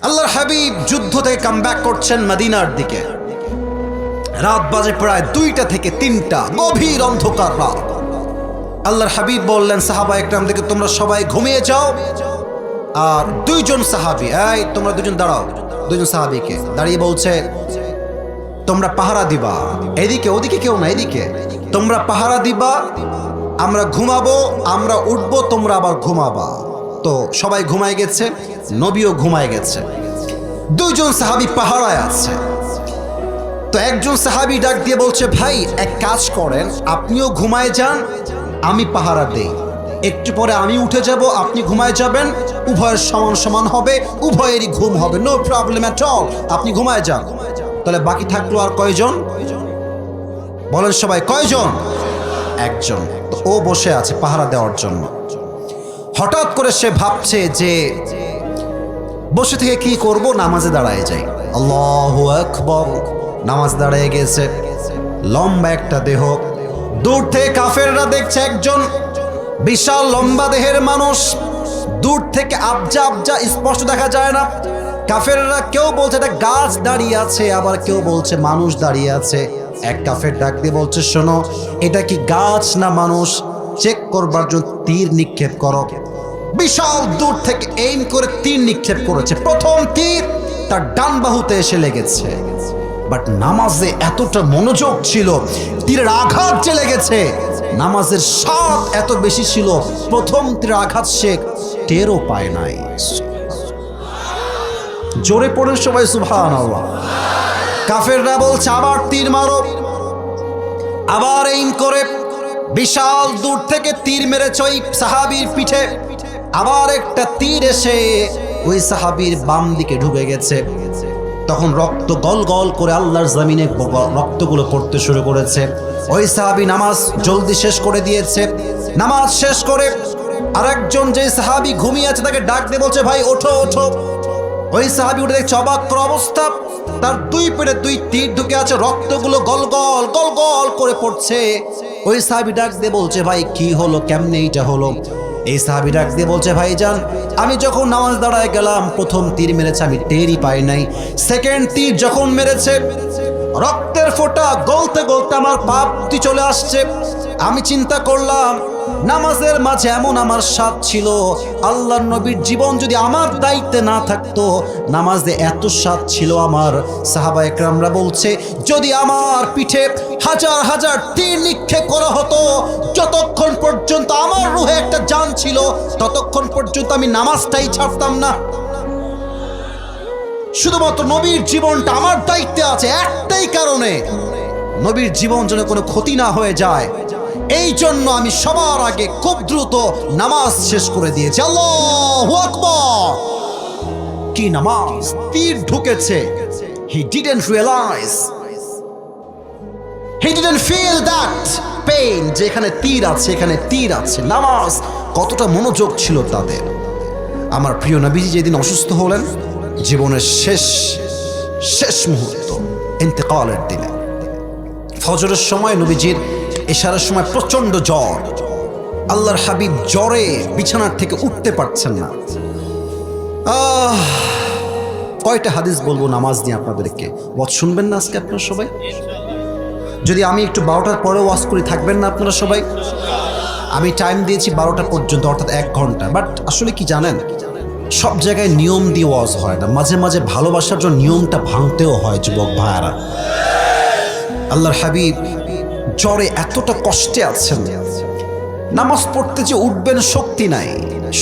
আল্লাহর হাবিব যুদ্ধ থেকে কামব্যাক করছেন মদিনার দিকে। রাত বাজে প্রায় 2টা থেকে 3টা, গভীর অন্ধকার রাত। আল্লাহর হাবিব বললেন সাহাবা একরাম থেকে, তোমরা সবাই ঘুমিয়ে যাও। আর 2জন সাহাবী, এই তোমরা 2জন দাঁড়াও। 2জন সাহাবীকে দাঁড়িয়ে বলছে, তোমরা পাহারা দিবা, এদিকে ওদিকে কেউ না, এদিকে তোমরা পাহারা দিবা, আমরা ঘুমাবো, আমরা উঠবো, তোমরা আবার ঘুমাবা। তো সবাই ঘুমায় গেছে, নবীও ঘুমায় গেছে। 2জন সাহাবী পাহারায় আছে। তো একজন সাহাবী ডাক দিয়ে বলছে, ভাই এক কাজ করেন, আপনিও ঘুমায় যান, আমি পাহারা দেই। একটু পরে আমি উঠে যাব, আপনি ঘুমায় যাবেন, উভয়ের সমান সমান হবে, উভয়েরই ঘুম হবে, নো প্রবলেম এট অল। আপনি ঘুমায় যান। তাহলে বাকি থাকলো আর কয়জন? বলেন সবাই, কয়জন? একজন। তো ও বসে আছে পাহারা দেওয়ার জন্য। হঠাৎ করে সে ভাবছে যে বসে থেকে কি করব, নামাজে দাঁড়ায় যাই। আল্লাহু আকবার। নামাজ দাঁড়িয়ে গেছে, লম্বা একটা দেহ। দূর থেকে কাফেররা দেখছে একজন বিশাল লম্বা দেহের মানুষ। দূর থেকে আবজা আবজা স্পষ্ট দেখা যায় না। কাফেররা কেউ বলছে এটা গাছ দাঁড়িয়ে আছে, আবার কেউ বলছে মানুষ দাঁড়িয়ে আছে। এক কাফের ডাক দিয়ে বলছে, শোনো, এটা কি গাছ না মানুষ চেক করবার জন্য তীর নিক্ষেপ করো। বিশাল দূর থেকে এইম করে তীর নিক্ষেপ করেছে। প্রথম তীর তার ডান বাহুতে এসে লেগেছে। বাট নামাজে এতটা মনোযোগ ছিল, তীরের আঘাত যে লেগেছে, নামাজের স্বাদ এত বেশি ছিল, প্রথম তীরের আঘাত সে টেরও পায় নাই। জোরে পড়ে সবাই সুবহানাল্লাহ। কাফেররা বলছে আবার তীর মারো। আবার এইম করে বিশাল দূর থেকে তীর মেরেছে ওই সাহাবীর পিঠে। আবার একটা তীর এসে ওই সাহাবীর বাম দিকে ঢুকে গেছে। তখন রক্ত গল গল করে আল্লাহর জমিনে রক্তগুলো পড়তে শুরু করেছে। ওই সাহাবী নামাজ জলদি শেষ করে দিয়েছে। নামাজ শেষ করে আরেকজন যে সাহাবী ঘুমিয়ে আছে তাকে ডাক দিয়ে বলছে, ভাই ওঠো ওঠো। ওই সাহাবী উঠে দেখছে অবাক করা অবস্থা, তার 2 পেটে 2 তীর ঢুকে আছে, রক্তগুলো গল গল করে পড়ছে। ওই সাহাবী ডাক দিয়ে বলছে, ভাই কি হলো, কেমনে এইটা হলো? এই সাহাবী ডাক দিয়ে বলছে, ভাইজান আমি যখন নামাজ দাঁড়ায় গেলাম, প্রথম তীর মেরেছে, আমি টেরই পাই নাই। সেকেন্ড তীর যখন মেরেছে, রক্তের ফোঁটা গলতে গলতে আমার পা অবধি চলে আসছে। আমি চিন্তা করলাম নামাজের মাঝে এমন আমার স্বাদ ছিল, আল্লাহর নবীর জীবন যদি আমার দায়িত্বে না থাকতো, নামাজে এত স্বাদ ছিল আমার। সাহাবা একরামরা বলছে, যদি আমার পিঠে হাজার হাজার তীর নিক্ষেপ করা হতো, যতক্ষণ পর্যন্ত আমার রুহে একটা জান ছিল, ততক্ষণ পর্যন্ত আমি নামাজটাই ছাড়তাম না। শুধুমাত্র নবীর জীবনটা আমার দায়িত্বে আছে, একটাই কারণে, নবীর জীবন যেন কোনো ক্ষতি না হয়ে যায়। এই জন্য আমি সবার আগে খুব দ্রুত নামাজ শেষ করে দিয়েছি। আল্লাহু আকবার। কি নামাজ! তীর ঢুকেছে, he didn't realize, he didn't feel that pain, যেখানে তীর আছে এখানে তীর আছে। নামাজ কতটা মনোযোগ ছিল তাদের। আমার প্রিয় নবীজি যেদিন অসুস্থ হলেন, জীবনের শেষ মুহূর্ত, ইন্তেকালের দিনে, ফজরের সময় নবীজির এশারের সময় প্রচন্ড জ্বর। আল্লাহর হাবিব জ্বরে বিছানার থেকে উঠতে পারছেন না। কয়টা হাদিস বলবো নামাজ নিয়ে আপনাদেরকে, ওয়াজ শুনবেন না আজকে আপনারা সবাই? যদি আমি একটু 12টার পরে ওয়াজ করি, থাকবেন না আপনারা সবাই? আমি টাইম দিয়েছি 12টা পর্যন্ত, অর্থাৎ 1 ঘন্টা। বাট আসলে কি জানেন, সব জায়গায় নিয়ম দিয়ে ওয়াজ হয় না, মাঝে মাঝে ভালোবাসার জন্য নিয়মটা ভাঙতেও হয় যুবক ভাইয়ারা। আল্লাহর হাবিব জ্বরে এতটা কষ্টে আছেন, নামাজ পড়তে যে উঠবেন শক্তি নাই,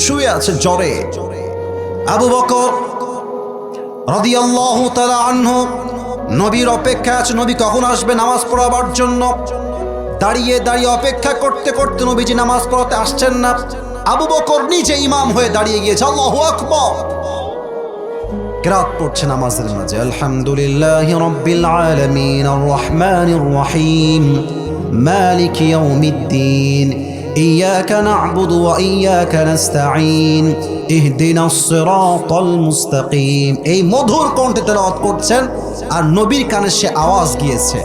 শুয়ে আছে জ্বরে। আবু বকর রাদিয়াল্লাহু তাআলা আনহু নবীর অপেক্ষায় আছে, নবী কখন আসবে নামাজ পড়াবার জন্য। দাঁড়িয়ে দাঁড়িয়ে অপেক্ষা করতে করতে নবীজি নামাজ পড়াতে আসছেন না। আবু বকর নিজে ইমাম হয়ে দাঁড়িয়ে গিয়েছে। আল্লাহু আকবার। কিরাত পড়ছে নামাজের মাঝে, আলহামদুলিল্লাহি রাব্বিল আলামিন আর রহমানির রহিম মালিকি ইয়াউমিদ্দিন ইয়্যাকা না'বুদু ওয়া ইয়্যাকা নাস্তাঈন ইহদিনাস সিরাতাল মুস্তাকিম। এই মধুর কণ্ঠে তেলাওয়াত করছেন আর নবীর কানে সে আওয়াজ গিয়েছে।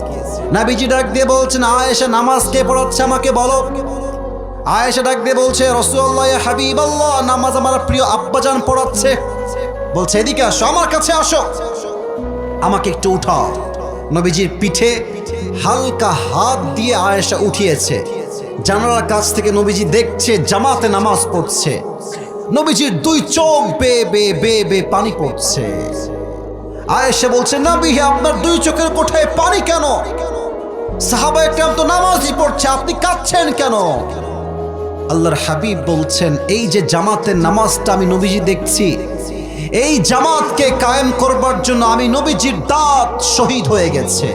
নবীজি ডাক দিয়ে বলছেন, আয়েশা নামাজ কে পড়াচ্ছে আমাকে বলো। আয়েশা ডাক দিয়ে বলছে, রাসূলুল্লাহ ইয়া হাবিবাল্লাহ, নামাজ আমার প্রিয় আব্বাজান পড়াচ্ছে। বলছে এদিকে আসো, আমার কাছে আসো, আমাকে একটু উঠাও। নবীজির পিঠে হালকা হাত দিয়ে আয়েশা উঠিয়েছে। জানালার কাছ থেকে নবীজি দেখছে জামাতে নামাজ পড়ছে, নবীজির দুই চোখ বেয়ে বেয়ে বেয়ে বেয়ে পানি পড়ছে। আয়েশা বলছে নবী, আপনার দুই চোখের কোঠায় পানি কেন? সাহাবায়ে কেরাম তো নামাজই পড়ছে, আপনি কাঁদছেন কেন? আল্লাহর হাবিব বলছেন এই যে জামাতের নামাজটা আমি নবীজি দেখছি, এই জামাতকে কায়েম করবার জন্য আমি নবীজির দাঁত শহীদ হয়ে গেছে।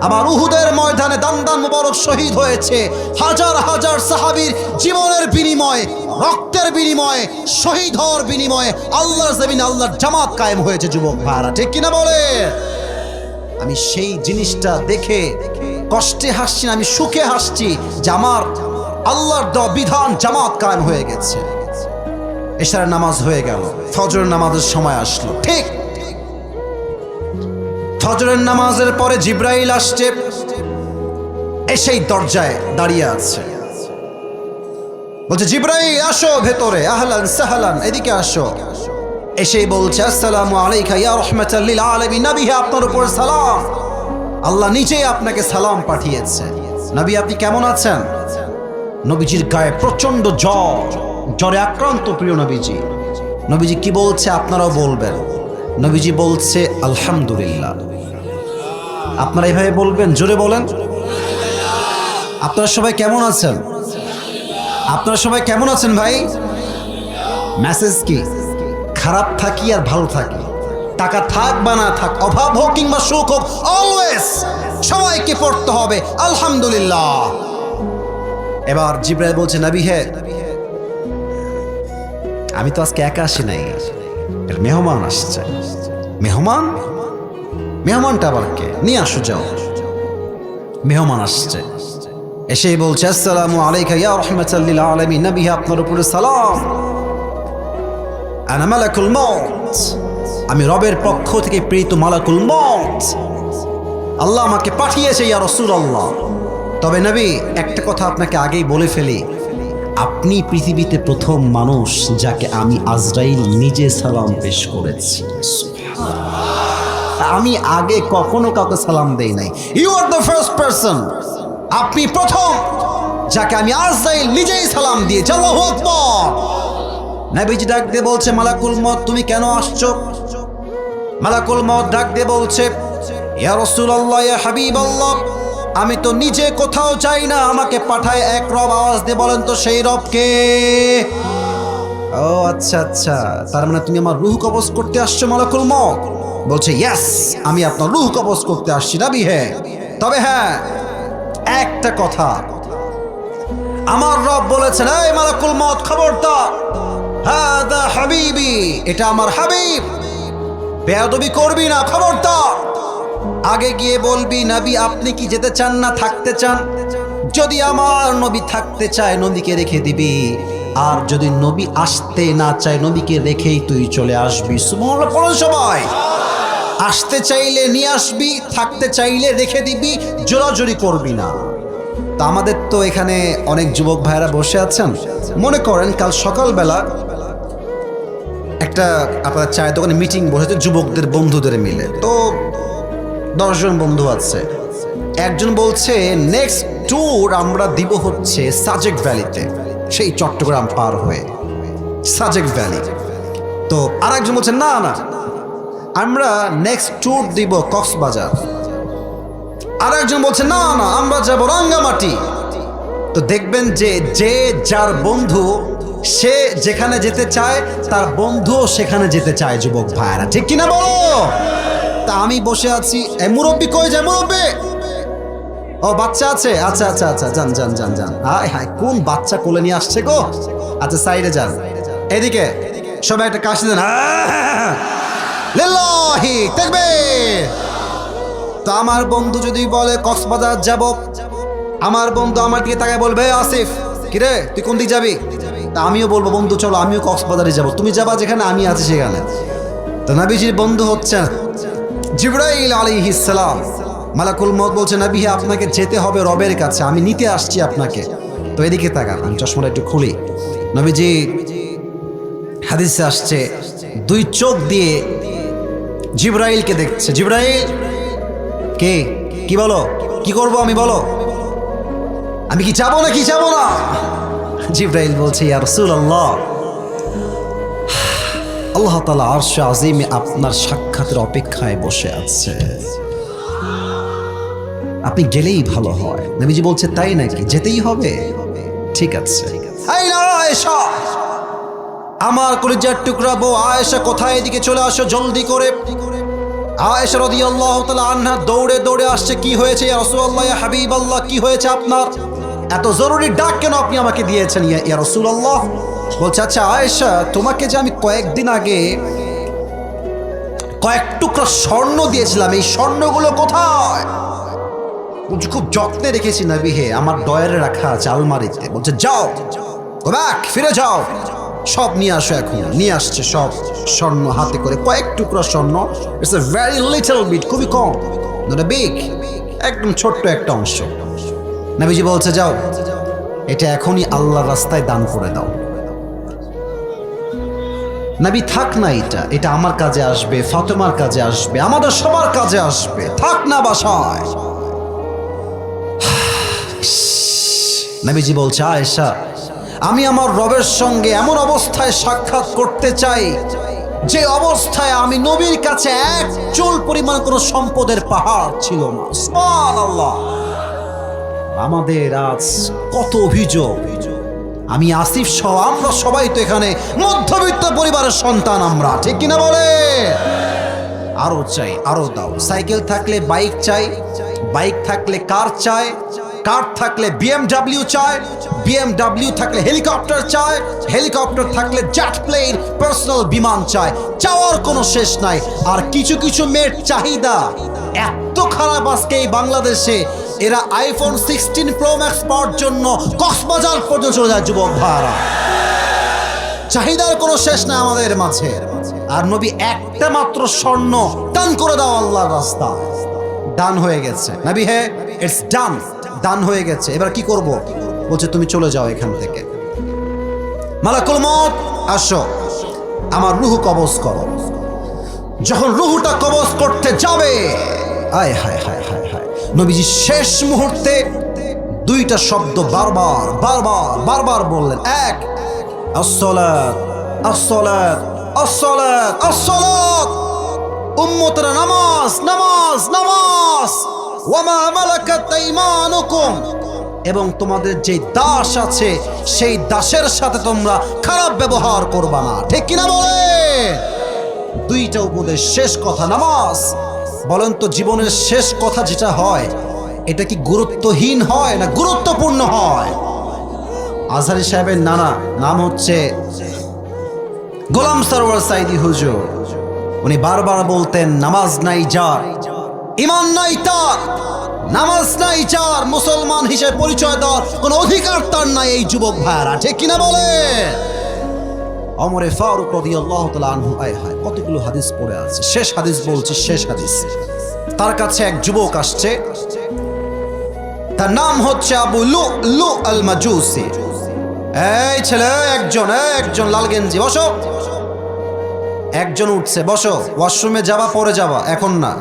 আমার উহুদের ময়দানে দান মুবারক শহীদ হয়েছে। হাজার হাজার সাহাবীর জীবনের বিনিময়ে, রক্তের বিনিময়ে, শহীদ হওয়ার বিনিময়ে আল্লাহর জমিনে আল্লাহর জামাত কায়েম হয়েছে। যুবক ভাইরা ঠিক কিনা বলে? আমি সেই জিনিসটা দেখে কষ্টে হাসছি না, আমি সুখে হাসছি যে আমার আল্লাহর দেওয়া বিধান জামাত কায়েম হয়ে গেছে। এশারের নামাজ হয়ে গেল, ফজরের নামাজের সময় আসলো। ঠিক ফজরের নামাজের পরে জিব্রাইল আসছে, এসেই দরজায় দাঁড়িয়ে আছে। বলছে জিব্রাইল আসো ভেতরে, আহলান সাহলান, এদিকে আসো। এসেই বলছে আসসালামু আলাইকা ইয়া রাহমাতাল লিল আলামিন, নবী আপনার উপর সালাম, আল্লাহ নিজেই আপনাকে সালাম পাঠিয়েছে। নবী আপনি কেমন আছেন? নবীজির গায়ে প্রচন্ড জ্বর, জ্বরে আক্রান্ত প্রিয় নবীজি। নবীজি কি বলছে আপনারাও বলবেন। নবীজি বলছে আলহামদুলিল্লাহ। আপনারা এইভাবে বলবেন, জোরে বলেন। আপনারা সবাই কেমন আছেন? আপনারা সবাই কেমন আছেন ভাই? মেসেজ কি? খারাপ থাকি আর ভালো থাকি, টাকা থাক বা না থাক, অভাব হোক কিংবা সুখ হোক, অলওয়েজ সবাইকে পড়তে হবে আলহামদুলিল্লাহ। এবার জিব্রাইল বলছে নবী হে, আমি তো আজকে একা আসি নাই, মেহমান আসছে। মেহমান? মেহমানটা আবার কে? নিয়ে আসো যাও। মেহমান আসছে, এসেই বলছে আসসালামু আলাইকা ইয়া রাহমাতাল লিল আলামিন, নবী আপনার উপরে সালাম, আনা মালাকুল মউত, আমি রবের পক্ষ থেকে প্রেরিত মালাকুল মউত, আল্লাহ আমাকে পাঠিয়েছে ইয়া রাসূলুল্লাহ। তবে নবী একটা কথা আপনাকে আগেই বলে ফেলি, আপনি পৃথিবীতে প্রথম মানুষ যাকে আমি আজরাইল নিজে সালাম পেশ করেছি। আমি আগে কখনো কাউকে সালাম দেই নাই। You are the first person, আপনি প্রথম যাকে আমি আজরাইল নিজেই সালাম দিয়েছি। আল্লাহু আকবার। নবীজি ডাক দিয়ে বলছে মালাকুল মউত তুমি কেন আসছো? মালাকুল মউত ডাক দিয়ে বলছে ইয়া রাসূলুল্লাহ ইয়া হাবিবাল্লাহ, আমি তো নিজে কোথাও যাই না, আমাকে পাঠায় এক রব। আওয়াজ দিয়ে বলেন তো সেই রব কে? ও আচ্ছা আচ্ছা, তার মানে তুমি আমার রূহ কবজ করতে আসছো মালাকুল মউত? বলছে ইয়েস, আমি আপনার রূহ কবজ করতে আসছি নবী হে। তবে হ্যাঁ একটা কথা, আমার রব বলেছেন এই মালাকুল মউত খবরদার, হাদা হাবিবি, এটা আমার হাবিব, বেয়াদবি করবি না, খবরদার। আগে গিয়ে বলবি নবী আপনি কি যেতে চান না থাকতে চান? যদি আমার নবী থাকতে চায় নবীকে রেখে দিবি, আর যদি নবী আসতে না চায় নবীকে রেখেই তুই চলে আসবি। সুবহানাল্লাহ পড়ুন সবাই। আসতে চাইলে নিয়ে আসবি, থাকতে চাইলে রেখে দিবি, জোরাজোরি করবি না। তা আমাদের তো এখানে অনেক যুবক ভাইরা বসে আছেন, মনে করেন কাল সকালবেলা একটা আপনার চায়ের দোকানে মিটিং বসেছে যুবকদের বন্ধুদের মিলে। তো 10 জন বন্ধু আছে। একজন বলছে নেক্সট ট্যুর আমরা দিব হচ্ছে সাজেক ভ্যালিতে, সেই চট্টগ্রাম পার হয়ে সাজেক ভ্যালি। তো আর একজন বলছে না না আমরা নেক্সট ট্যুর দিব কক্সবাজার। আর একজন বলছে না না আমরা যাব রাঙ্গামাটি। তো দেখবেন যে যে যার বন্ধু সে যেখানে যেতে চায় তার বন্ধুও সেখানে যেতে চায়। যুবক ভাইরা ঠিক কিনা বলো? তা আমি বসে আছি, এই মুরব্বি কই যায়? মুরব্বি, ও বাচ্চা আছে, আচ্ছা আচ্ছা আচ্ছা, যান যান যান যান। হায় হায় কোন বাচ্চা কোলে নিয়ে আসছে গো? আচ্ছা সাইডে যান, এদিকে সবাই একটা কাশি দেন, লিল্লাহি তাকবীর। তো আমার বন্ধু যদি বলে কক্সবাজার যাব, আমার বন্ধু আমার দিকে তাকায় বলবে আসিফ কিরে তুই কোন দিকে যাবি? তা আমিও বলবো বন্ধু চলো আমিও কক্সবাজারে যাব, তুমি যাবা যেখানে আমি আছি সেখানে। তো নবীজির বন্ধু হচ্ছেন জিবরাইল আলাইহিস সালাম। মালাকুল মউত বলছে নবী আপনাকে যেতে হবে রবের কাছে, আমি নিতে আসছি আপনাকে। তো এদিকে তাকান, আমি চশমাটা একটু খুলি। নবীজি হাদিসে আসছে দুই চোখ দিয়ে জিবরাইলকে দেখছে। জিবরাইল কে? কি বলো, কি করব আমি, বলো, আমি কি যাবো না, কি যাবো না? জিবরাইল বলছে, ইয়া রাসূলুল্লাহ, আল্লাহ তাআলা আরশে আজিমে আপনার সাক্ষাতের অপেক্ষায় বসে আছে, আপনি গেলেই ভালো হয়। নবীজি বলছে, তাই নাকি, যেতেই হবে? ঠিক আছে। এই না আয়েশা, আমার কলিজার টুকরা বউ আয়েশা কোথায়, এদিকে চলে আসো জলদি করে। আয়েশা রাদিয়াল্লাহু তাআলা আনহা দৌড়ে দৌড়ে আসছে। কি হয়েছে ইয়া রাসূলুল্লাহ, ইয়া হাবিবাল্লাহ, কি হয়েছে আপনার? এত জরুরি ডাক কেন আপনি আমাকে দিয়েছেন ইয়া রাসূলুল্লাহ? বলছে, আচ্ছা আয়েশা, তোমাকে যে আমি কয়েকদিন আগে কয়েক টুকরা স্বর্ণ দিয়েছিলাম, এই স্বর্ণগুলো কোথায়? বলছে, খুব যত্নে রেখেছি নবী হে, আমার ডয়ারে রাখা আছে আলমারিতে। বলছে, যাও, গো ব্যাক, ফিরে যাও, সব নিয়ে আসো। এখন নিয়ে আসছে সব স্বর্ণ হাতে করে, কয়েক টুকরা স্বর্ণ। It's a very little bit, খুবই কম, নট এ বিগ, একদম ছোট্ট একটা অংশ। নবীজি বলছে, যাও, এটা এখনই আল্লাহর রাস্তায় দান করে দাও। নবী, থাক না, এটা আমার কাজে আসবে, ফাতেমার কাজে আসবে, আমাদের সবার কাজে আসবে, থাক না বাসায়। নবীজি বলছে, আয়েশা, আমি আমার রবের সঙ্গে এমন অবস্থায় সাক্ষাৎ করতে চাই যে অবস্থায় আমি নবীর কাছে এক চুল পরিমাণ কোনো সম্পদের পাহাড় ছিল না। সুবহানাল্লাহ। আমাদের আজ কত অভিযোগ, আমি আসিফ সহ আমরা সবাই তো এখানে মধ্যবিত্ত পরিবারের সন্তান, আমরা ঠিক কিনা বলে? আরো চাই, আরো দাও। সাইকেল থাকলে বাইক চাই, বাইক থাকলে কার চাই, কার থাকলে বিএমডব্লিউ চাই, বিএমডব্লিউ থাকলে হেলিকপ্টার চাই, হেলিকপ্টার থাকলে জেট প্লেন, পার্সোনাল বিমান চাই। চাওয়ার কোনো শেষ নাই। আর কিছু কিছু মেয়ের চাহিদা এত খারাপ আজকে এই বাংলাদেশে, এরা আইফোন 16 প্রো ম্যাক্স পাওয়ার জন্য কক্সবাজার পর্যন্ত চলে যায় যুবক ভাড়া। চাহিদার কোনো শেষ নাই আমাদের মাঝে। আর নবী একটা মাত্র স্বর্ণ দান করে দাও আল্লাহর রাস্তায়, দান হয়ে গেছে। নবী, হে, ইটস ডান, দান হয়ে গেছে, এবার কি করব? বলছে, তুমি চলে যাও এখান থেকে, মালাকুল মউত আসো, আমার রূহ কবজ করো। যখন রূহটা কবজ করতে যাবে, আয় হায় হায় হায় হায়, নবীজি শেষ মুহূর্তে দুইটা শব্দ বারবার বারবার বারবার বললেন। এক, আসসালাত, আসসালাত, আসসালাত, আসসালাত। উম্মতরা, নামাজ, নামাজ, নামাজ। ওয়ামা মালাকাত আইমানুকুম, এবং তোমাদের যে দাস আছে সেই দাসের সাথে তোমরা খারাপ ব্যবহার করবা না, ঠিক কিনা বলে? দুইটা উপদেশ, শেষ কথা নামাজ। বলেন তো, জীবনের শেষ কথা যেটা হয়, এটা কি গুরুত্বহীন হয় না গুরুত্বপূর্ণ হয়? আজহারী সাহেবের নানা নাম হচ্ছে গোলাম সরওয়ার সাইদি হুজুর। উনি বারবার বলতেন, নামাজ নাই যার, ঈমান নাই তার, নামাজ নাই যার, মুসলমান হিসেবে পরিচয় দেওয়ার কোনো অধিকার তার নাই। এই যুবক ভাইরা, ঠিক কিনা বলে? ওমরে ফারুক রাদিয়াল্লাহু তাআলা আনহু, আয় হায়, কতগুলো হাদিস পড়ে আছে। শেষ হাদিস বলছি, শেষ হাদিস। তার কাছে এক যুবক আসছে, তার নাম হচ্ছে আবু লুলু আল মাজুসি। এই ছেলে, একজন লাল গেঞ্জি, বসো। একজন উঠছে, বসো, ওয়াশরুমে যাবা, পরে যাবা, এখন না।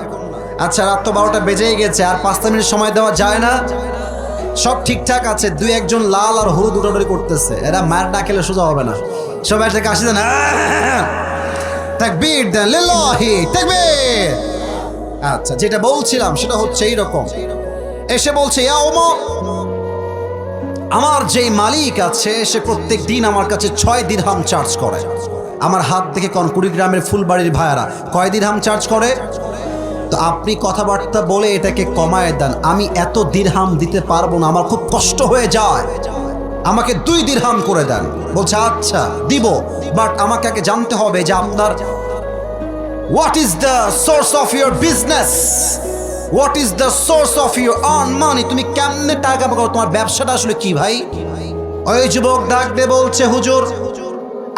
আচ্ছা, রাত তো 12টা বেজেই গেছে, আর 5 মিনিট সময় দেওয়া যায় না? সব ঠিকঠাক আছে, দুই একজন লাল আর হলুদ উঠাউঠি করতেছে, এরা মায়ের ডাকেলে সোজা হবে না। সব একটা কাশি দেন, তাকবীর দেন, লিল্লাহি তাকবীর। আচ্ছা, যেটা বলছিলাম সেটা হচ্ছে এইরকম। এসে বলছে, ইয়া ওমর, আমার যেই মালিক আছে সে প্রত্যেক দিন আমার কাছে 6 দিরহাম চার্জ করে। আমার হাত দেখে কোন কুড়িগ্রামের ফুলবাড়ির ভাইয়ারা কয় দিরহাম চার্জ করে? তো আপনি কথাবার্তা বলে এটাকে কমায় দেন। আমি এত দিরহাম দিতে পারবো না, আমার খুব কষ্ট হয়ে যায়, আমাকে 2 দিরহাম করে দেন। বলছে, আচ্ছা দিব, বাট আমাকে আগে জানতে হবে যে আপনার what is the source of your business, what is the source of your earn money, তুমি কেমনে টাকা পাও, তোমার ব্যবসাটা আসলে কি ভাই? ওই যুবক ডাক দিয়ে বলছে, হুজুর,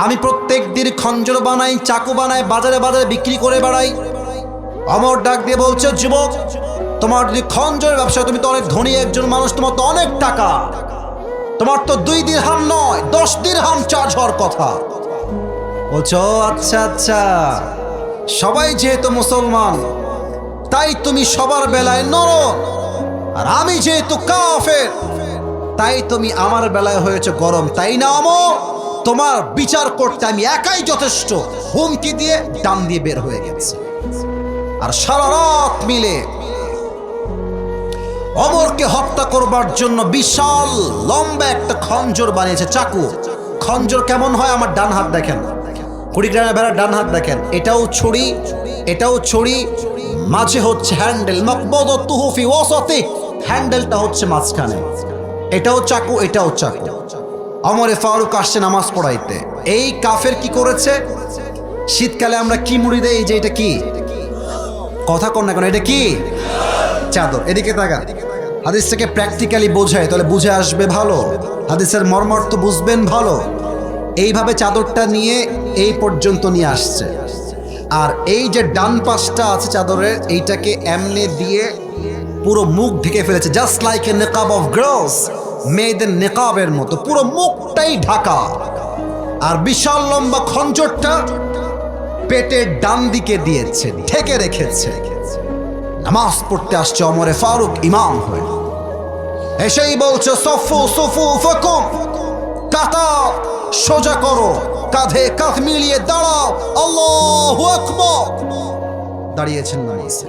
আমি প্রত্যেক দিন খঞ্জর বানাই, চাকু বানাই, বাজারে বাজারে বিক্রি করে বেড়াই। ওমর ডাক দিয়ে বলছে, যুবক, তোমার যদি খঞ্জরের ব্যবসা, তুমি তো অনেক ধনী একজন মানুষ, তোমার তো অনেক টাকা, তোমার তো 2 দিরহাম নয় 10 দিরহাম চার্জ হওয়ার কথা। বলছো আচ্ছা আচ্ছা, সবাই যেহেতু মুসলমান তাই তুমি সবার বেলায় নরম, আর আমি যেহেতু কাফের তাই তুমি আমার বেলায় হয়েছে গরম, তাই না আমর? তোমার বিচার করতে আমি একাই যথেষ্ট। হুমকি দিয়ে ডান দিয়ে বের হয়ে গেছে। আর সারা রাত মিলে অমরকে হত্যা করবার জন্য বিশাল লম্বা একটা খঞ্জর বানিয়েছে, চাকু। খঞ্জর কেমন হয় আমার ডান হাত দেখেন, কুড়িগ্রামের বেড়ার ডান হাত দেখেন, এটাও ছুরি, এটাও ছুরি, মাঝে হচ্ছে হ্যান্ডেল, মাকবুদাতুহু ফি ওয়াসাতি, হ্যান্ডেলটা হচ্ছে মাঝখানে। এটাও চাকু, এটাও চাকু। ওমরে ফারুক আসছে নামাজ পড়াইতে। এই কাফের কি করেছে? শীতকালে আমরা কি মুড়ি দেই? এই যে এটা কি, কথা কর না কেন, এটা কি? চাদর। এদিকে তাকান, হাদিসটাকে প্র্যাকটিক্যালি বোঝায়, তাহলে বুঝে আসবে ভালো, হাদিসের মর্মার্থ বুঝবেন ভালো। এইভাবে চাদরটা নিয়ে এই পর্যন্ত নিয়ে আসছে, আর এই যে ডান পাশটা আছে চাদরের, এইটাকে এমনে দিয়ে পুরো মুখ ঢেকে ফেলেছে, জাস্ট লাইক এ নিকাব অফ গার্লস, মেয়েদের নিকাবের মতো পুরো মুখটাই ঢাকা। আর বিশাল লম্বা খঞ্জরটা পেটের ডান দিকে দিয়েছে, ঢেকে রেখেছে। নামাজ পড়তে আসছে ওমরে ফারুক ইমাম হয়ে, এসেই বলছে সফু সফু ফাকুম, কাতা সোজা করো, কাঁধে কাঁধ মিলিয়ে দাঁড়াও, আল্লাহু আকবার। দাঁড়িয়েছেন নামাজে,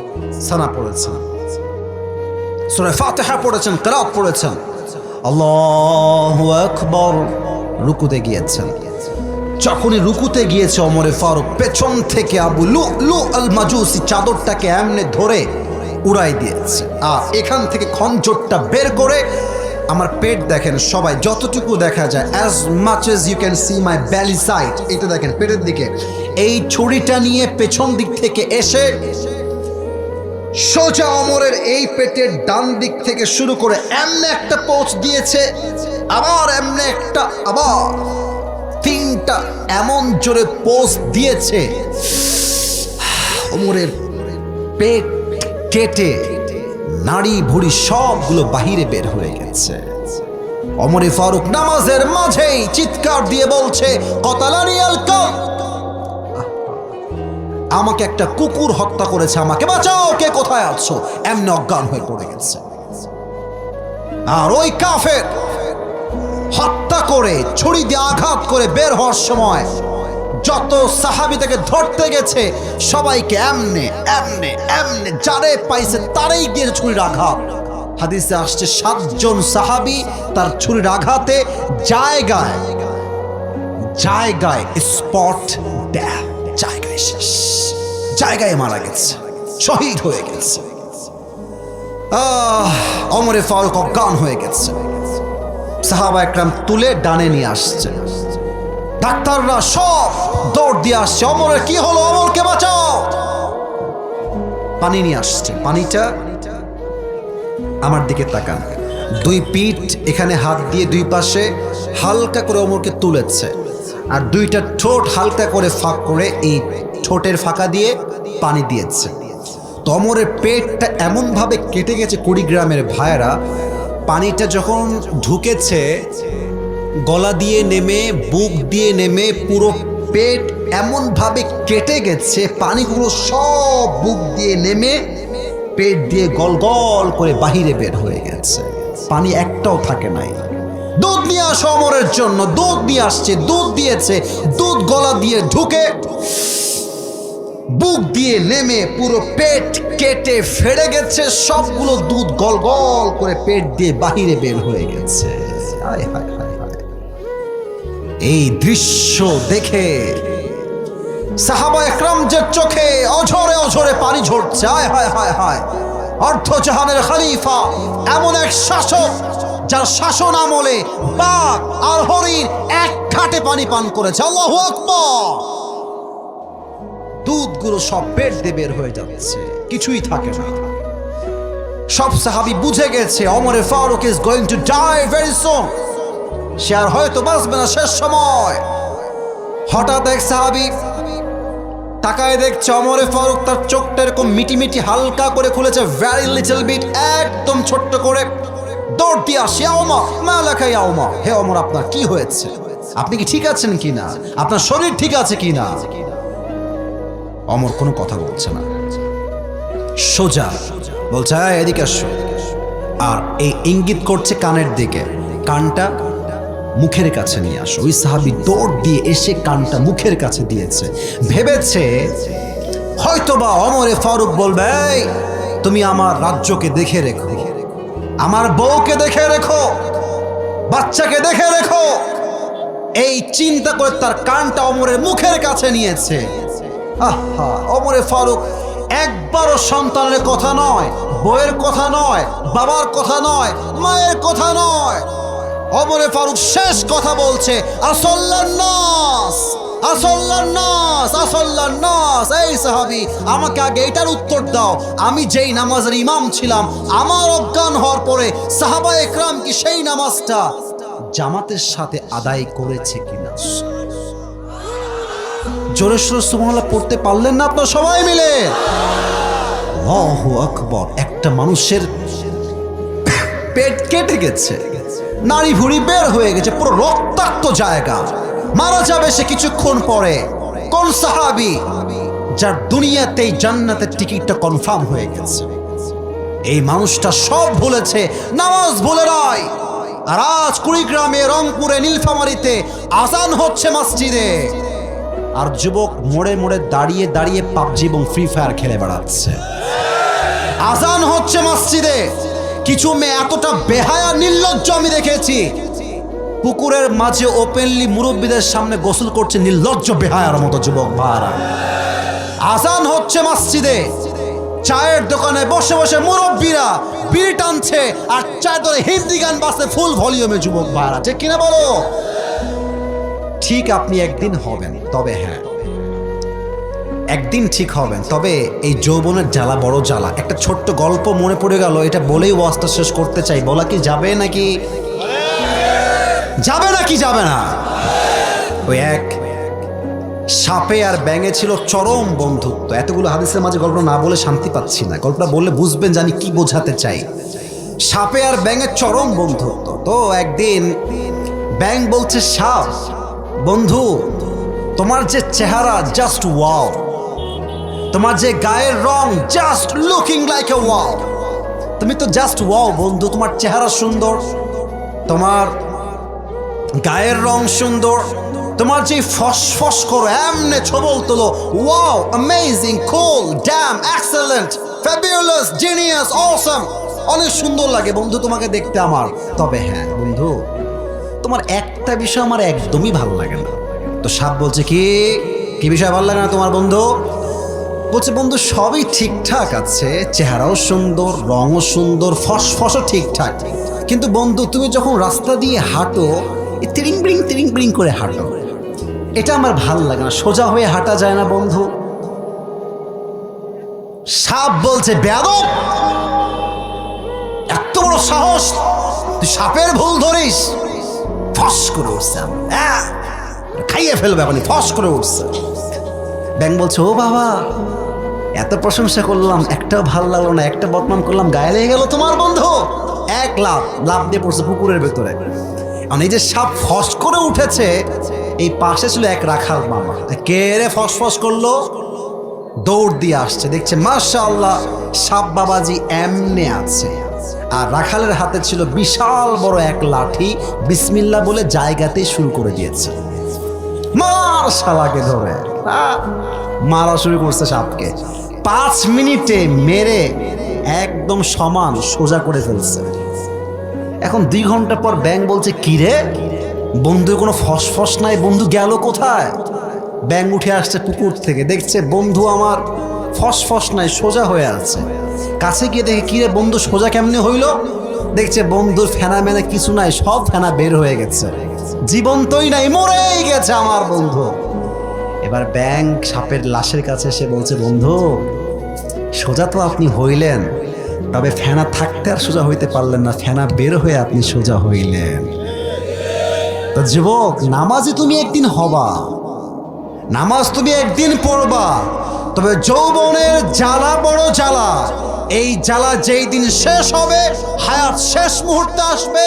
সানা পড়েছেন, সূরা ফাতিহা পড়েছেন, কিরাত পড়েছেন, আল্লাহু আকবার। রুকুতে গিয়েছেন। যখনই রুকুতে গিয়েছে ওমরে ফারুক পেছন থেকে আবু লুলু আল মাজুসি চাদরটাকে এমনে ধরে উড়াই দিয়েছে, আর এখান থেকে খঞ্জরটা বের করে, আমার পেট দেখেন সবাই, যতটুকু দেখা যায়, as much as you can see my belly side, এটা দেখেন পেটের দিকে, এই ছুরিটা নিয়ে পেছন দিক থেকে এসে সোজা ওমরের এই পেটের ডান দিক থেকে শুরু করে এমনে একটা পোঁচ দিয়েছে, আবার এমনে একটা, আবার তিনটা এমন জোরে পোঁচ দিয়েছে, ওমরের পেট কেটে নাড়ি ভুড়ি সবগুলো বাহিরে বের হয়ে গেছে। ওমরে ফারুক নামাজের মাঝেই চিৎকার দিয়ে বলছে, কতালানি আল কালব, আমাকে একটা কুকুর হত্যা করেছে, আমাকে বাঁচাও, কে কোথায় আছো? এমনি অজ্ঞান হয়ে পড়ে গেছে। আর ওই কাফের হত্যা করে ছুরি দিয়ে আঘাত করে বের হওয়ার সময় যত সাহাবী তাকে ধরতে গেছে সবাইকে এমনে এমনে এমনে যারে পাইছে তারেই গিয়ে ছুরির আঘাত। হাদিসে আসছে 7 জন সাহাবী তার ছুরির আঘাতে জায়গায় জায়গায় স্পট ডেথ, জায়গায় শেষ, জায়গায় মারা গেছে, শহীদ হয়ে গেছে। ওমরে ফারুক অজ্ঞান হয়ে গেছে। সাহাবা একরাম তুলে ডানে নিয়ে আসছে, ডাক্তাররা সব দৌড় দিয়ে আসছে, ওমরের কি হলো, ওমরকে বাঁচাও। পানি নিয়ে আসছে, পানিটা আমার দিকে তাকান, 2 পিঠ এখানে হাত দিয়ে 2 পাশে হালকা করে ওমরকে তুলেছে, আর 2টা ঠোঁট হালকা করে ফাঁক করে এই ঠোঁটের ফাঁকা দিয়ে পানি দিয়েছে। তো ওমরের পেটটা এমনভাবে কেটে গেছে, কুড়িগ্রামের ভাইয়েরা, পানিটা যখন ঢুকেছে গলা দিয়ে নেমে বুক দিয়ে নেমে পুরো পেট এমনভাবে কেটে গেছে, পানিগুলো সব বুক দিয়ে নেমে পেট দিয়ে গল গল করে বাহিরে বের হয়ে গেছে, পানি একটাও থাকে নাই। দুধ নিয়ে আসো ওমরের জন্য, দুধ নিয়ে আসছে, দুধ দিয়েছে, দুধ গলা দিয়ে ঢুকে বুক দিয়ে নেমে পুরো পেট কেটে ফেড়ে গেছে, সবগুলো দুধ গল গল করে পেট দিয়ে বাহিরে বের হয়ে গেছে। হায় হায় হায় হায়। এই দৃশ্য দেখে সাহাবা একরামদের চোখে অঝরে অঝরে পানি ঝরছে। হায় হায় হায় হায়। অর্ধজাহানের খলিফা, এমন এক শাসক যার শাসন আমলে বাঘ আর হরিণ এক ঘাটে পানি পান করেছে। আল্লাহু আকবার। দুধগুলো সব পেট দিয়ে বের হয়ে যাচ্ছে, কিছুই থাকে না। সব সাহাবী বুঝে গেছে ওমরে ফারুক is going to die very soon, সে আর হয়তো বাঁচবে না শেষ সময়। হঠাৎ এক সাহাবী তাকায় দেখছে ওমরে ফারুক তার চোখটা এরকম মিটি মিটি হালকা করে খুলেছে, ভেরি লিটল বিট, একদম ছোট্ট করে। দৌড় দিয়ে আসে, ওমর মা লেখা, ওমর, হে ওমর আপনার কি হয়েছে? আপনি কি ঠিক আছেন কিনা, আপনার শরীর ঠিক আছে কিনা? অমর কোনো কথা বলছে না, সোজা বলছে এদিকে আসো, আর এই ইঙ্গিত করছে কানের দিকে, কানটা মুখের কাছে নিয়ে আসো। ওই সাহাবী দৌড় দিয়ে এসে কানটা মুখের কাছে দিয়েছে, ভেবেছে হয়তোবা ওমরে ফারুক বলবে এই তুমি আমার রাজ্যকে দেখে রেখো, আমার বউকে দেখে রেখো, বাচ্চাকে দেখে রেখো। এই চিন্তা করে তার কানটা ওমরের মুখের কাছে নিয়েছে। আহা, ওমরে ফারুক একবারও সন্তানের কথা নয়, বউয়ের কথা নয়, বাবার কথা নয়, মায়ের কথা নয়, ওমরে ফারুক শেষ কথা বলছে আসল্লান নাস, আসল্লান নাস, আসল্লান নাস। এই সাহাবী, আমাকে আগে এটার উত্তর দাও, আমি যেই নামাজের ইমাম ছিলাম, আমার অজ্ঞান হওয়ার পরে সাহাবা একরাম কি সেই নামাজটা জামাতের সাথে আদায় করেছে কিনা? জোরে সোরে সুবহানাল্লাহ পড়তে পারলেন না আপনারা সবাই মিলে? আল্লাহু আকবার। একটা মানুষের পেট কেটে গেছে, নাড়ি ভুড়ি বের হয়ে গেছে, পুরো রক্তাক্ত জায়গা, মারা যাবে সে কিছুক্ষণ পরে। কোন সাহাবী যার দুনিয়াতেই জান্নাতের টিকিটটা কনফার্ম হয়ে গেছে? এই মানুষটা সব ভুলেছে, নামাজ ভুলে নাই। আর আজ কুড়িগ্রামে, রংপুরে, নীলফামারীতে আজান হচ্ছে মসজিদে, আর যুবক মোড়ে মোড়ে দাঁড়িয়ে দাঁড়িয়ে পাবজি এবং ফ্রি ফায়ার খেলে বেড়াচ্ছে। আজান হচ্ছে মসজিদে, কিছু মেয়ে এতটা বেহায়া নির্লজ্জ আমি দেখেছি, পুকুরের মাঝে ওপেনলি মুরব্বীদের সামনে গোসল করছে, নির্লজ্জ বেহায়ার মতো যুবক ভাড়া। আজান হচ্ছে মসজিদে, চায়ের দোকানে বসে বসে মুরব্বীরা বিড়ি টানছে, আর চায়ের দোকানে হিন্দি গান বাজছে ফুল ভলিউমে, যুবক ভাড়া। ঠিক কিনা বলো? ঠিক আপনি একদিন হবেন, তবে হ্যাঁ একদিন ঠিক হবেন, তবে এই যৌবনের জ্বালা বড় জ্বালা। একটা ছোট্ট গল্প মনে পড়ে গেল, এটা বলেই ওয়াজটা শেষ করতে চাই। বলা কি যাবে নাকি? যাবে নাকি যাবে না? ওই এক সাপে আর ব্যাঙে ছিল চরম বন্ধুত্ব। এতগুলো হাদিসের মাঝে গল্প না বলে শান্তি পাচ্ছি না, গল্পটা বললে বুঝবেন জানি কি বোঝাতে চাই। সাপে আর ব্যাঙের চরম বন্ধুত্ব। তো একদিন ব্যাঙ বলছে সাপ, বন্ধু তোমার যে চেহারা জাস্ট ওয়াও, তোমার যে গায়ের রং just looking like a wow, তুমি তো জাস্ট ওয়াও বন্ধু, তোমার চেহারা সুন্দর, তোমার গায়ের রং সুন্দর, তোমার যে ফসফস করো এমনে ছবল তোলো, wow, amazing, cool, damn, excellent, fabulous, genius, awesome, অনেক সুন্দর লাগে বন্ধু তোমাকে দেখতে আমার। তবে হ্যাঁ বন্ধু, তোমার একটা বিষয় আমার একদমই ভালো লাগে না। তো সাপ বলছে কি কি বিষয় ভালো লাগে না তোমার বন্ধু? বলছে বন্ধু সবই ঠিকঠাক আছে, চেহারাও সুন্দর, রঙও সুন্দর, ফসফসও ঠিকঠাক, কিন্তু বন্ধু তুমি যখন রাস্তা দিয়ে হাঁটো তিরিং বিরিং করে হাঁটো, এটা আমার ভাল লাগে না, সোজা হয়ে হাঁটা যায় না বন্ধু। সাপ বলছে বেয়াদব, এত বড় সাহস, তুই সাপের ভুল ধরিস। ফস করে উঠছে, খাইয়ে ফেলবে এখনই, ফস করে উঠছে। ব্যাঙ বলছে ও বাবা, এত প্রশংসা করলাম, একটাও ভাল লাগলো না, একটা বদনাম করলাম, গায়ে লেগে গেল তোমার বন্ধু। এক লাফ দিয়ে পড়ছে পুকুরের ভেতরে। এই যে সাপ ফস করে উঠেছে, এই পাশে ছিল এক রাখাল মামা। কে রে ফস করলো? দৌড় দিয়ে আসছে, দেখছে মাশাআল্লাহ সাপ বাবাজি এমনে আছে, আর রাখালের হাতে ছিল বিশাল বড় এক লাঠি, বিসমিল্লাহ বলে জায়গাতেই শুরু করে দিয়েছে। মার শালাকে ধরে মারা শুরু করছে সাপকে। 5 মিনিটে মেরে একদম সমান সোজা করে ফেলছে। এখন 2 ঘন্টা পর ব্যাঙ বলছে কি রে বন্ধুর কোনো ফসফস নাই, বন্ধু গেল কোথায়? ব্যাঙ উঠে আসছে পুকুর থেকে, দেখছে বন্ধু আমার ফসফস নাই, সোজা হয়ে আছে। কাছে গিয়ে দেখে কি রে বন্ধু সোজা কেমনে হইল? দেখছে বন্ধুর ফেনা মেনা কিছু নাই, সব ফেনা বের হয়ে গেছে, জীবন্তই নাই, মরেই গেছে আমার বন্ধু। এবার ব্যাঙ সাপের লাশের কাছে এসে বলছে বন্ধু সোজা তো আপনি হইলেন, তবে ফেনা থাকতে আর সোজা হইতে পারলেন না, ফেনা বের হয়ে আপনি সোজা হইলেন। তো যুবক, নামাজি তুমি একদিন হবা, নামাজ তুমি একদিন পড়বা, তবে যৌবনের জ্বালা বড় জ্বালা। এই জ্বালা যেই দিন শেষ হবে, হায়াত শেষ মুহূর্তে আসবে,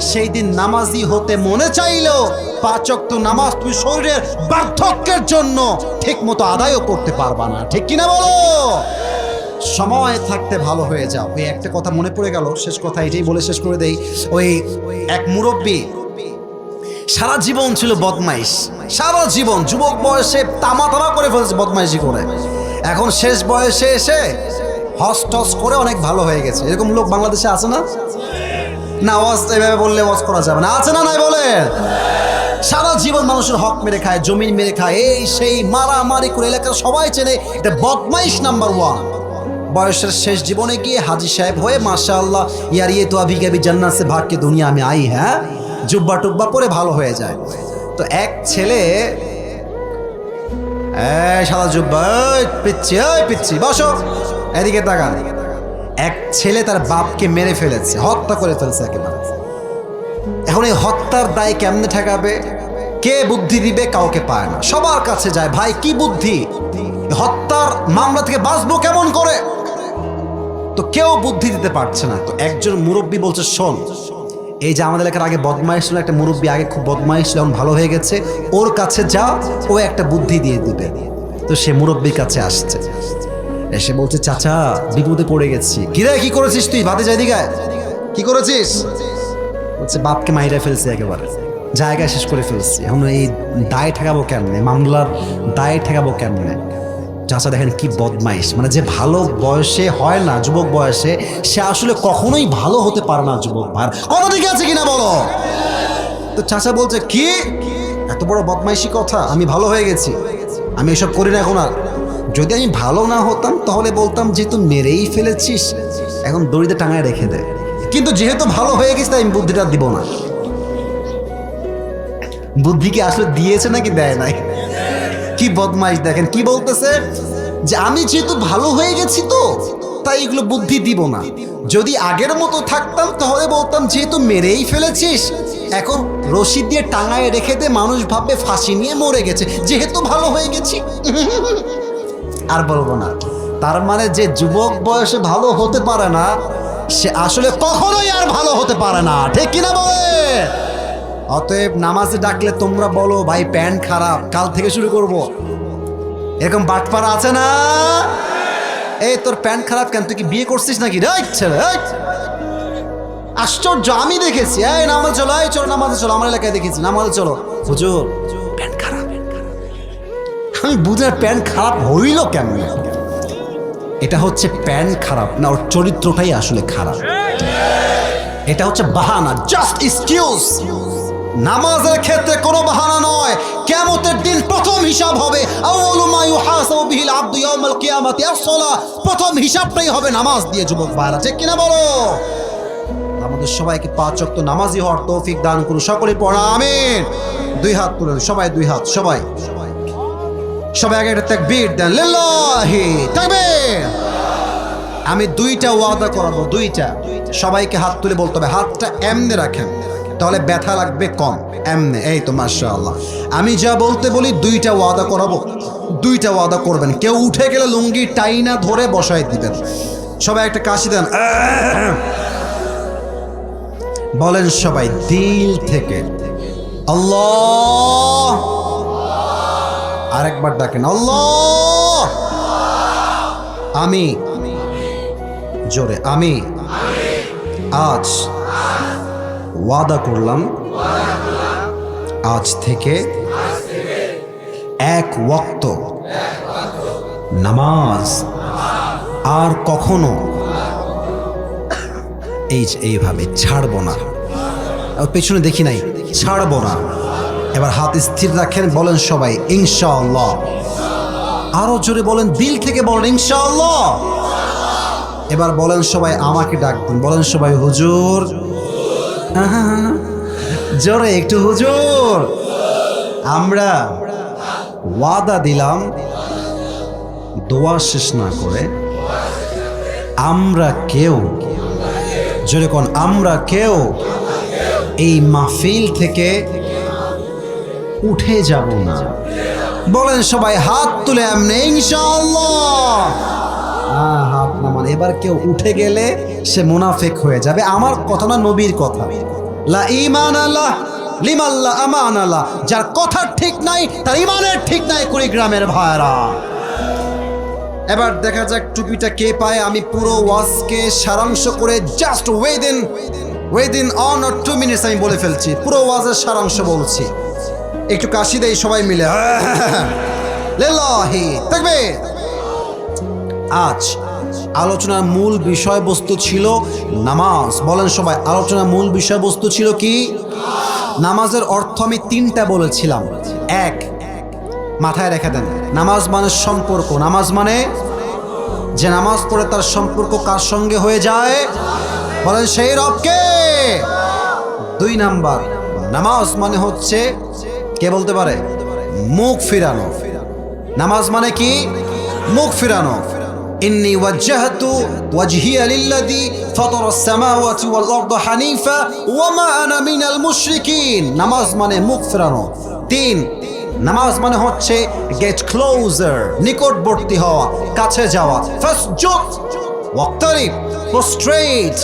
সেই দিন নামাজি হতে মনে চাইলেও 5 ওয়াক্ত নামাজ তুমি শরীরের বার্ধক্যের জন্য ঠিক মতো আদায়ও করতে পারবা না, ঠিক কিনা বলো? সময় থাকতে ভালো হয়ে যাও। ওই একটা কথা মনে পড়ে গেল, শেষ কথা এটাই বলে শেষ করে দেই। ওই এক মুরব্বী সারা জীবন ছিল বদমাইশ, সারা জীবন যুবক বয়সে তামা করে ফেলছে বদমাইশি করে, এখন শেষ বয়সে এসে হস টস করে অনেক ভালো হয়ে গেছে। এরকম লোক বাংলাদেশে আছে না? না, ওয়াজ এভাবে বললে ওয়াজ করা যাবে না, আছে না? নাই বলে সারা জীবন মানুষের হক মেরে খায়, জমিন মেরে খায়, এই সেই মারামারি করে এলাকার সবাই চেনে, এটা বদমাইশ নাম্বার 1। বয়সের শেষ জীবনে গিয়ে হাজি সাহেব হয়ে মাশাআল্লাহ ইয়ার ইয়ে তো আভি কবি জান্নাত সে ভাগ কে দুনিয়া আমি আই, হ্যাঁ, জুব্বা টুব্বা পরে ভালো হয়ে যায়। তো এক ছেলে সাদা জুব্বা, পিচ্ছি বসো, এদিকে তাকান। এক ছেলে তার বাপকে মেরে ফেলেছে, হত্যা করে ফেলছে একেবারে। এখন এই হত্যার দায় কেমনে ঠেকাবে? কে বুদ্ধি দিবে? কাউকে পায় না, সবার কাছে যায়, ভাই কি বুদ্ধি, হত্যার মামলা থেকে বাঁচবো কেমন করে? তো কেউ বুদ্ধি দিতে পারছে না। তো একজন মুরব্বী বলছে, শোন, এই যে আমাদের এলাকার আগে বদমাইশ ছিল একটা মুরব্বী, আগে খুব বদমাইশ ছিল, এখন ভালো হয়ে গেছে, ওর কাছে যা, ও একটা বুদ্ধি দিয়ে দিবে। তো সে মুরব্বীর কাছে আসছে, এসে বলছে, চাচা বিপদে পড়ে গেছি। কিরে কি করেছিস তুই? ভাতে যাই দিঘায় কি করেছিস? বলছে, বাপকে মাইরা ফেলছি, একেবারে জায়গায় শেষ করে ফেলছি, এখন এই দায় ঠেকাবো কেমনে, মামলার দায় ঠেকাবো কেমনে? চাচা দেখেন কি বদমাইশ, মানে যে ভালো বয়সে হয় না, যুবক বয়সে, সে আসলে কখনোই ভালো হতে পারে না। যুবক ভাই কথা ঠিক আছে কিনা বলো? তো চাচা বলছে, কি এত বড় বদমাইশি কথা? আমি ভালো হয়ে গেছি, আমি এসব করি না এখন আর। যদি আমি ভালো না হতাম তাহলে বলতাম যে তুই মেরেই ফেলেছিস, এখন দড়িতে টাঙায় রেখে দে, কিন্তু যেহেতু ভালো হয়ে গেছে তাই আমি বুদ্ধিটা দিব না। বুদ্ধি কি আসলে দিয়েছে নাকি দেয় নাই? কি বদমাইশ দেখেন কি বলতেছে, যে আমি যেহেতু ভালো হয়ে গেছি তো তাই এগুলো বুদ্ধি দিব না। যদি আগের মতো থাকতাম তাহলে বলতাম যেহেতু মেরেই ফেলেছিস এখন রশি দিয়ে টাঙায় রেখে দে, মানুষ ভাববে ফাঁসি নিয়ে মরে গেছে, যেহেতু ভালো হয়ে গেছি আর বলবো না। তার মানে যে যুবক বয়সে ভালো হতে পারে না সে আসলে কখনোই আর ভালো হতে পারে না, ঠিক কিনা বলে? অতএব নামাজে ডাকলে তোমরা বলো, ভাই প্যান্ট খারাপ, কাল থেকে শুরু করব। এরকম বাটপাড়া আছে না? এই তোর প্যান্ট খারাপ কেন, তুই কি বিয়ে করছিস নাকি? আশ্চর্য, আমি দেখেছি, এই নামাজ চলো, এই চলো নামাজে চলো, আমার এলাকায় দেখেছি নামাজে চলো, হুজুর প্যান্ট খারাপ। আমি বুঝলাম প্যান্ট খারাপ হইল কেমন? এটা হচ্ছে প্যান্ট খারাপ না, ওর চরিত্রটাই আসলে খারাপ। এটা হচ্ছে বাহানা, জাস্ট এক্সকিউজ। নামাজের ক্ষেত্রে কোনো বাহানা নয়। কিয়ামতের দিন প্রথম হিসাব হবে, আউয়ালু মা ইউহাসাবু বিহিল আবদু ইয়াউমাল কিয়ামাতি আস-সালাহ। প্রথম হিসাবটাই হবে নামাজ দিয়ে, যুবক ভাইরা, ঠিক কিনা বলো? আমাদের সবাইকে 5 ওয়াক্ত নামাজি হওয়ার তৌফিক দান করুন, সকলে পড়া আমিন। 2 হাত তুলেন, সবাই 2 হাত, সবাই আগে একটা তাকবীর দেন, লিল্লাহি তাকবীর। আমি 2টা ওয়াদা করাবো, 2টা, সবাইকে হাত তুলে বলতে হবে, হাতটা এমনে রাখেন তাহলে ব্যথা লাগবে কম, এমনে, এই তো মাশাআল্লাহ। আমি যা বলতে বলি 2টা ওয়াদা করাবো, 2টা ওয়াদা করবেন। কেউ উঠে গেলে লুঙ্গি টাইনা ধরে বসায় দিবেন। সবাই একটা কাশি দেন, বলেন সবাই দিল থেকে আল্লাহ, আরেকবার ডাকেন আল্লাহ। আমি জোরে, আমি আজ ওয়াদা করলাম আজ থেকে 1 ওয়াক্ত নামাজ আর কখনো এইভাবে ছাড়বো না। পেছনে দেখি নাই, ছাড়বো না। এবার হাত স্থির রাখেন, বলেন সবাই ইনশাআল্লাহ। আরো জোরে বলেন, দিল থেকে বলেন ইনশাআল্লাহ। এবার বলেন সবাই, আমাকে ডাকবেন, বলেন সবাই হুজুর। জোরে একটু হুজুর। আমরা ওয়াদা দিলাম দোয়া শেষ না করে আমরা কেউ, জোরে কোন, আমরা কেউ এই মাহফিল থেকে উঠে যাব না। বলেন সবাই হাত তুলে এমনি ইনশাআল্লাহ। হাত নামান। এবার কেউ উঠে গেলে সে মুনাফিক হয়ে যাবে। আমার কথা না, নবীর কথা। লা ঈমান লাহ লিমান লা আমান লাহ, যার কথা ঠিক নাই তার ঈমানের ঠিক নাই কুড়িগ্রামের ভাইরা। এবার দেখা যাক টুপিটা কে পায়। আমি পুরো ওয়াজকে সারাংশ করে জাস্ট উইদিন 1 or 2 minutes আমি বলে ফেলছি, পুরো ওয়াজের সারাংশ বলছি। একটু কাশি দেই সবাই মিলে, লিল্লাহি তাকবীর। আজ আলোচনার মূল বিষয়বস্তু ছিল নামাজ। বলেন সবাই, আলোচনার মূল বিষয়বস্তু ছিল কি? নামাজের অর্থ আমি 3টা বলেছিলাম। এক, মাথায় রেখে দেন, নামাজ মানে সম্পর্ক। নামাজ মানে যে নামাজ পড়ে তার সম্পর্ক কার সঙ্গে হয়ে যায়? বলেন সেই রবকে। 2 নাম্বার, নামাজ মানে হচ্ছে, কে বলতে পারে? মুখ ফিরানো। নামাজ মানে কি? মুখ ফিরানো। ইন্নী ওয়াজ্জাহতু ওয়াজহিয়া লিল্লাযী ফাতারাস সামাওয়াতি ওয়াল আরদা হানিফা ওয়া মা আনা মিনাল মুশরিকিন। নামাজ মানে মুখ ফিরানো। 3, নামাজ মানে হচ্ছে গেট ক্লোজার, নিকটবর্তী হওয়া, কাছে যাওয়া। ফাসজুদ ওয়াক্তারিব, prostrate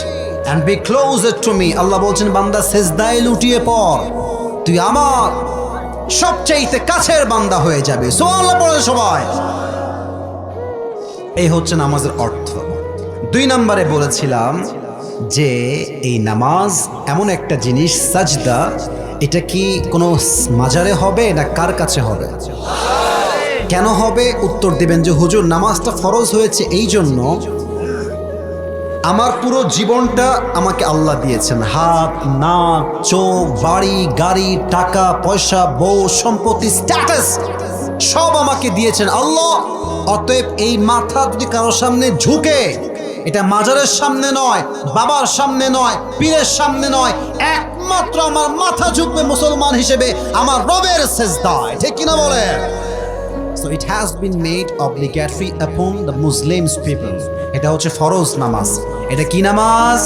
and be closer to me. আল্লাহ বলছেন বান্দা সিজদায় লুটিয়ে পড়, তুই আমার সবচেয়ে কাছের বান্দা হয়ে যাবে। সুবহানাল্লাহ পড়ে সবাই। এই হচ্ছে নামাজের অর্থ। 2 নম্বরে বলেছিলাম যে এই নামাজ এমন একটা জিনিস, সাজদা, এটা কি কোনো মাজারে হবে না কার কাছে হবে? কেন হবে? উত্তর দিবেন যে হুজুর নামাজটা ফরজ হয়েছে এই জন্য, আমার পুরো জীবনটা আমাকে আল্লাহ দিয়েছেন। হাত, নাক, চোখ, বাড়ি, গাড়ি, টাকা পয়সা, বউ, সম্পত্তি, স্ট্যাটাস সব আমাকে দিয়েছেন আল্লাহ। অতএব এই মাথা যদি কারোর সামনে ঝুঁকে, এটা মাজারের সামনে নয়, বাবার সামনে নয়, পীরের সামনে নয়, একমাত্র আমার মাথা ঝুঁকবে মুসলমান হিসেবে আমার রবের সিজদায়। ঠিক কিনা বলে? So it has been made obligatory upon the Muslims people. এটা হচ্ছে ফরজ নামাজ। এটা কি নামাজ?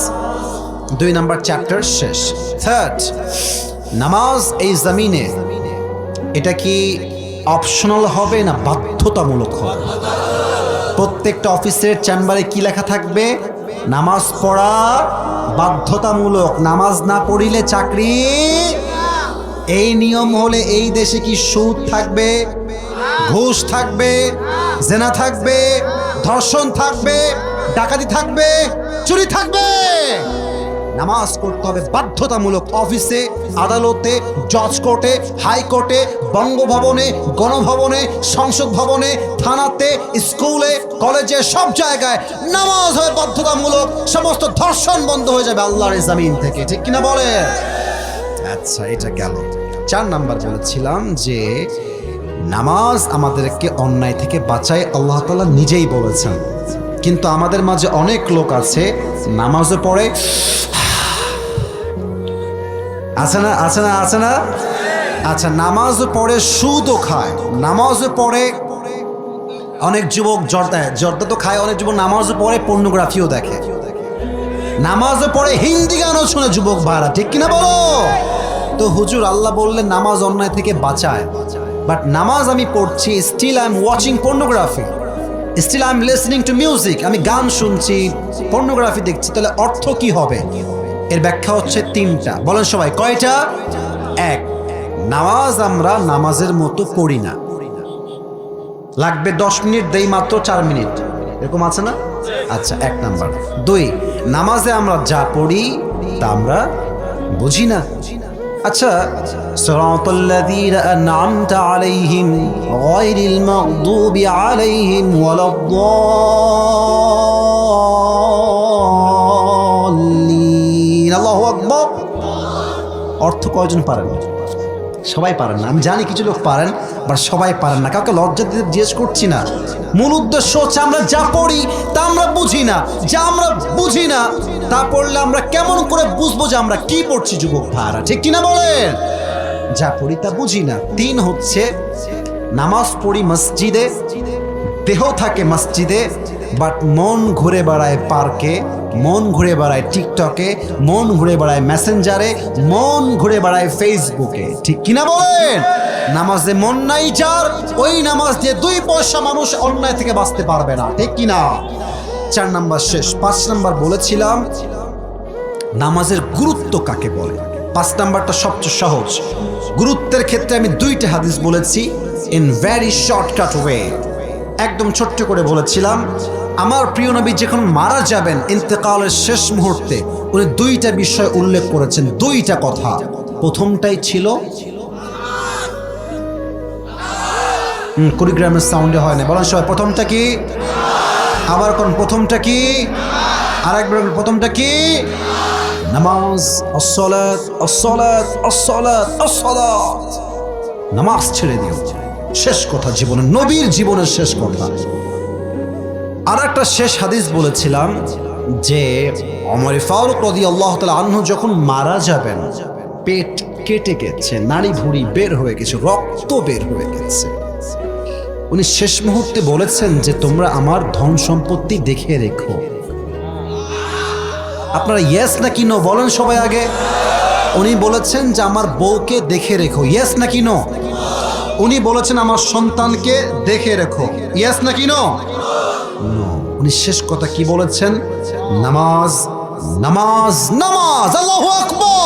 2 নম্বর চ্যাপ্টার শেষ। 3rd, নামাজ এই জমিনে এটা কি অপশনাল হবে না বাধ্যতামূলক হবে? প্রত্যেকটা অফিসের চেম্বারে কি লেখা থাকবে? নামাজ পড়া বাধ্যতামূলক, নামাজ না পড়িলে চাকরি। এই নিয়ম হলে এই দেশে কি সুদ থাকবে, ঘুষ থাকবে, জেনা থাকবে, ধর্ষণ থাকবে, ডাকাতি থাকবে, চুরি থাকবে? নামাজ পড়তে হবে বাধ্যতামূলক। অফিসে, আদালতে, জজ কোর্টে, হাইকোর্টে, বঙ্গভবনে, গণভবনে, সংসদ ভবনে, থানাতে, স্কুলে, কলেজে, সব জায়গায় নামাজ হবে বাধ্যতামূলক। সমস্ত ধর্ষণ বন্ধ হয়ে যাবে আল্লাহর জমিন থেকে। ঠিক কিনা বলে? আচ্ছা, এটা গেল। 4 নাম্বার বলেছিলাম যে নামাজ আমাদেরকে অন্যায় থেকে বাঁচায়, আল্লাহ তাআলা নিজেই বলেছেন। কিন্তু আমাদের মাঝে অনেক লোক আছে নামাজও পড়ে, আছে না আছে না আছে না? আচ্ছা, নামাজও পড়ে সুদও খায়, নামাজও পড়ে। অনেক যুবক জর্দা তো খায়, অনেক যুবক নামাজও পড়ে পর্নোগ্রাফিও দেখে, নামাজও পড়ে হিন্দি গানও শুনে যুবক ভাড়া। ঠিক কিনা বলো? তো হুজুর আল্লাহ বললেন নামাজ অন্যায় থেকে বাঁচায়, বাট নামাজ আমি পড়ছি, still I am watching pornography, still I am listening to music, আমি গান শুনছি, পর্নোগ্রাফি দেখছি, তাহলে অর্থ কি হবে? এর ব্যাখ্যা হচ্ছে 3টা। বলেন সবাই, কয়টা? 1, নামাজ আমরা নামাজের মতো পড়ি না, লাগবে 10 মিনিট, দেই মাত্র 4 মিনিট, এরকম আছে না? আচ্ছা, 1 নাম্বার। 2, নামাজে আমরা যা পড়ি তা আমরা বুঝি না। আচ্ছা, সিরাতাল্লাযীনা আন'আমতা আলাইহিম গায়রিল মাগদুবি আলাইহিম ওয়ালাদ-দাল্লিন। আল্লাহু আকবার। অর্থ কয়জন পারেন? সবাই পারেন না, আমি জানি কিছু লোক পারেন, বাট সবাই পারেন না। কাউকে লজ্জা দিতে জিজ্ঞেস করছি না। মূল উদ্দেশ্য হচ্ছে আমরা যা পড়ি তা আমরা বুঝি না, যা আমরা বুঝি না তা পড়লে আমরা কেমন করে বুঝবো যে আমরা কি পড়ছি যুবক ভাইরা? ঠিক কিনা বলেন? যা পড়ি তা বুঝি না। 3 হচ্ছে নামাজ পড়ি মসজিদে, দেহ থাকে মসজিদে, বাট মন ঘুরে বেড়ায় পার্কে, মন ঘুরে বেড়ায় টিকটকে, মন ঘুরে বেড়ায় মেসেঞ্জারে, মন ঘুরে বেড়ায় ফেসবুকে। ঠিক কিনা বলেন? নামাজে মন নাই যার, ওই নামাজ দিয়ে 2 পয়সা মানুষ অন্যায় থেকে বাঁচতে পারবে না। ঠিক কিনা? 4 নাম্বার শেষ। 5 নাম্বার বলেছিলাম নামাজের গুরুত্ব কাকে বলে। 5 নাম্বারটা সবচেয়ে সহজ। গুরুত্বের ক্ষেত্রে আমি 2টা হাদিস বলেছি ইন ভেরি শর্টকাট ওয়ে, একদম ছোট্ট করে বলেছিলাম। আমার প্রিয় নবী যখন মারা যাবেন ইন্তেকালের শেষ মুহূর্তে, উনি 2টা বিষয় উল্লেখ করেছেন, 2টা কথা। প্রথমটাই ছিল কুড়িগ্রামের সাউন্ডে হয় না, বলেন সবাই প্রথমটা কি? আবার কোন প্রথমটা কি? আরেকবার প্রথমটা কি? নামাজ। আসসালাত আসসালাত আসসালাত আসসালাত। নামাজ ছেড়ে দিও, শেষ কথা জীবনের, নবীর জীবনের শেষ কথা। আর একটা শেষ হাদিস বলেছিলাম যে ওমর ফারুক রাদিয়াল্লাহু তাআলা আনহু যখন মারা যাবেন, পেট কেটে গেছে, নাড়ি ভুঁড়ি বের হয়ে গেছে, রক্ত বের হয়ে গেছে, উনি শেষ মুহূর্তে বলেছেন যে তোমরা আমার ধন সম্পত্তি দেখে রেখো। আপনারা ইয়েস নাকি নো বলেন সবাই আগে। উনি বলেছেন যে আমার বউকে দেখে রেখো, ইয়েস নাকি নো? উনি বলেছেন আমার সন্তানকে দেখে রেখো, ইয়েস নাকি নো? নো। উনি শেষ কথা কি বলেছেন? নামাজ নামাজ নামাজ। আল্লাহু আকবার।